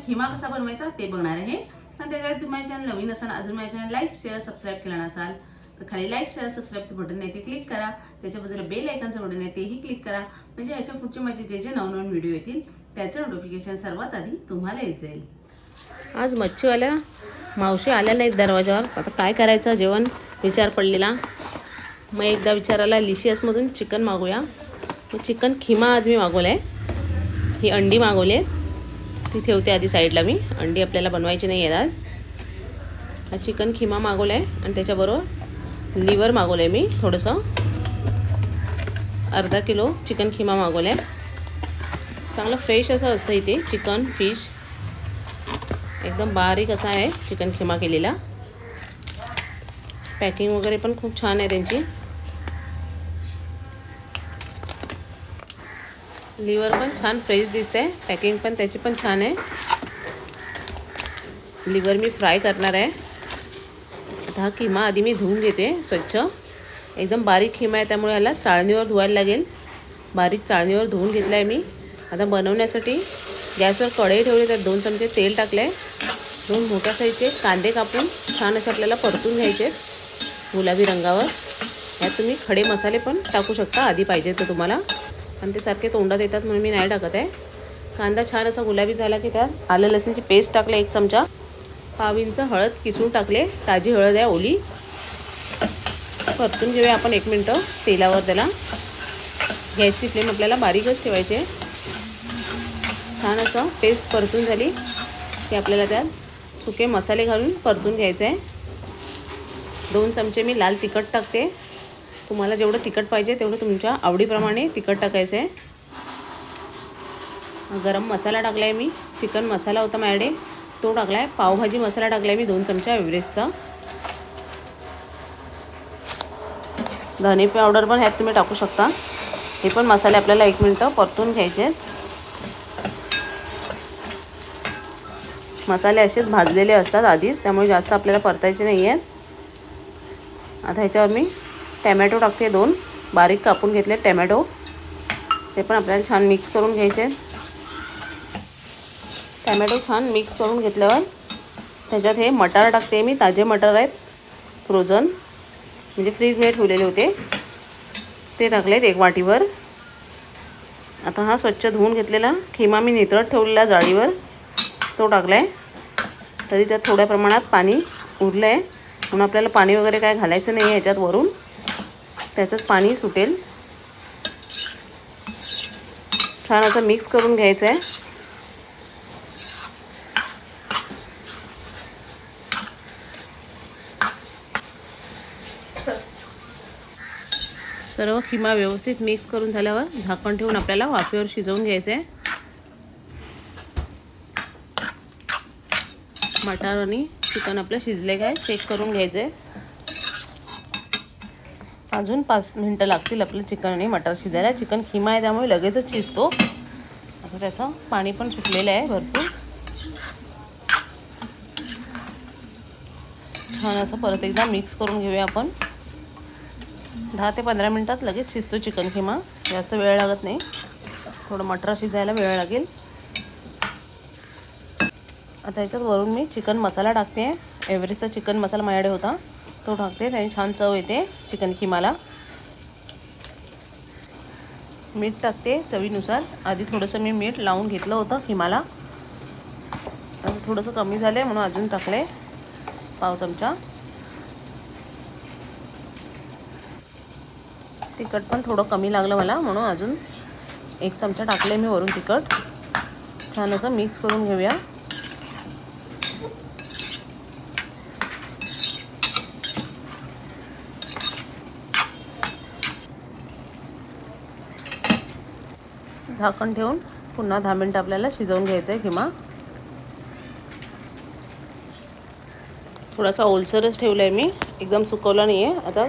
खिमा कसा बनवायचा ते बघणार आहे। पण त्याच्यात तुम्ही माझ्या चॅनल नवीन असाल, अजून माझ्या चॅनल लाईक शेअर सबस्क्राईब केला नसाल तर खाली लाईक शेअर सबस्क्राईबचं बटन आहे ते क्लिक करा, त्याच्या बाजूला बेल आयकॉनचं बटन आहे तेही क्लिक करा, म्हणजे याच्या पुढचे माझे जे नवनवीन व्हिडिओ येतील त्याचं नोटिफिकेशन सर्वात आधी तुम्हाला येत जाईल। आज मच्छीवाल्या मावशी आल्या नाहीत दरवाजावर, आता काय करायचं जेवण विचार पडलेला। मग एकदा विचारायला लिशियसमधून चिकन मागूया। मग चिकन खिमा आज मी मागवलं आहे। ही अंडी मागवली आहेत, ती ठेवते आधी साईडला मी, अंडी आपल्याला बनवायची नाही आहेत आज। हा चिकन खिमा मागवला आहे आणि त्याच्याबरोबर लिव्हर मागवलं आहे मी थोडंसं, अर्धा किलो चिकन खिमा मागवलं आहे। चांगलं फ्रेश असं असतं इथे चिकन फिश, एकदम बारीक असा आहे चिकन खिमा केलेला। पॅकिंग वगैरे पण खूप छान आहे त्यांची। लिव्हर पण छान फ्रेश दिसते, पॅकिंग पण त्याची पण छान आहे। लिव्हर मी फ्राय करणार आहे। आता हा खिमा आधी मी धुवून घेते स्वच्छ, एकदम बारीक खिमा आहे त्यामुळे ह्याला चाळणीवर धुवायला लागेल। बारीक चाळणीवर धुवून घेतला आहे मी। आता बनवण्यासाठी गॅसवर कढई ठेवली, त्यात 2 चमचे तेल टाकले, 2 मोठ्या साईजचे कांदे कापून छान असे आपल्याला परतून घ्यायचे गुलाबी रंगावर। यात तुम्ही खडे मसाले पण टाकू शकता आधी पाहिजे तर तुम्हाला, आणि ते सारखे तोंडात येतात म्हणून मी नाही टाकत आहे। कांदा छान असा गुलाबी झाला की त्यात आलं लसूणची पेस्ट टाकले 1 चमचा, पाव इंच हळद किसून टाकले, ताजी हळद आहे ओली। परतून घेऊया आपण 1 मिनटं तेलावर त्याला। गॅसची फ्लेम आपल्याला बारीकच ठेवायची आहे। छान असं पेस्ट परतून झाली की आपल्याला त्यात सुके मसाले घालून परतून घ्यायचे आहे। 2 चमचे मी लाल तिखट टाकते, तुम्हाला जेवढं तिखट पाहिजे तेवढं तुमच्या आवडीप्रमाणे तिखट टाकायचं आहे। गरम मसाला टाकला आहे मी, चिकन मसाला होता माझ्याकडे तो टाकला आहे। पावभाजी मसाला टाकला आहे मी 2 चमचा एव्हरेस्टचा। धने पावडर पण ह्यात तुम्ही टाकू शकता। हे पण मसाले आपल्याला 1 मिनटं परतून घ्यायचे आहेत। मसाले असेच भाजलेले असतात आधीच, त्यामुळे जास्त आपल्याला परतायचे नाही आहेत। आता ह्याच्यावर मी टॅमॅटो टाकते, 2 बारीक कापून घेतले टॅमॅटो, ते पण आपल्याला छान मिक्स करून घ्यायचे आहेत। टॅमॅटो छान मिक्स करून घेतल्यावर त्याच्यात हे मटार टाकते मी, ताजे मटार आहेत फ्रोझन, म्हणजे फ्रीजमध्ये ठेवलेले होते ते टाकलेत 1 वाटीवर। आता हा स्वच्छ धुवून घेतलेला खिमा मी नितळत ठेवलेला जाळीवर तो टाकला आहे। तरी त्यात थोड्या प्रमाणात पाणी उरलं आहे, म्हणून आपल्याला पाणी वगैरे काय घालायचं नाही आहे ह्याच्यात वरून, त्याचंच पाणी सुटेल। छान असं मिक्स करून घ्यायचं आहे। सर्व खिमा व्यवस्थित मिक्स करून झाल्यावर झाकण ठेवून आपल्याला वाफेवर शिजवून घ्यायचं आहे। मटार आणि चिकन आपलं शिजले काय चेक करून घ्यायचं आहे। अजून 5 मिनटं लागतील आपलं चिकन आणि मटार शिजायला। चिकन खिमा आहे त्यामुळे लगेचच शिजतो। आता त्याचं पाणी पण सुटलेलं आहे भरपूर। छान असं परत एकदा मिक्स करून घेऊया आपण। 10 ते 15 मिनटात लगेच शिजतो चिकन खिमा, जास्त वेळ लागत नाही। थोडं मटार शिजायला वेळ लागेल। आता याच्यात वरून मी चिकन मसाला टाकते, एव्हरेस्टचा चिकन मसाला माझ्याकडे होता तो टाकते, त्याने छान चव येते चिकन खिमाला। मीठ टाकते चवीनुसार, आधी थोडंसं मी मीठ लावून घेतलं होतं खिमाला, आता थोडंसं कमी झालं आहे म्हणून अजून टाकले पाव चमचा। तिखट पण थोडं कमी लागलं मला म्हणून अजून 1 चमचा टाकले मी वरून तिखट। छान असं मिक्स करून घेऊया। झाकण ठेवून पुन्हा 10 मिनटं आपल्याला शिजवून घ्यायचं आहे खिमा। थोडासा ओलसरच ठेवला आहे मी, एकदम सुकवला नाही आहे। आता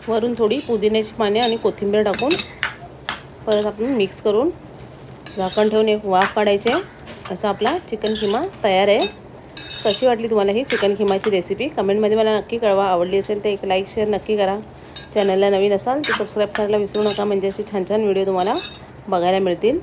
वरून थोडी पुदिन्याची पाने आणि कोथिंबीर टाकून परत आपण मिक्स करून झाकण ठेवून 1 वाफ काढायचे। असा आपला चिकन खिमा तयार आहे। कशी वाटली तुम्हाला ही चिकन खिमाची रेसिपी कमेंटमध्ये मला नक्की कळवा। आवडली असेल तर एक लाईक शेअर नक्की करा। चॅनलला नवीन असाल तर सबस्क्राईब करायला विसरू नका, म्हणजे असे छान छान व्हिडिओ तुम्हाला बघायला मिळतील।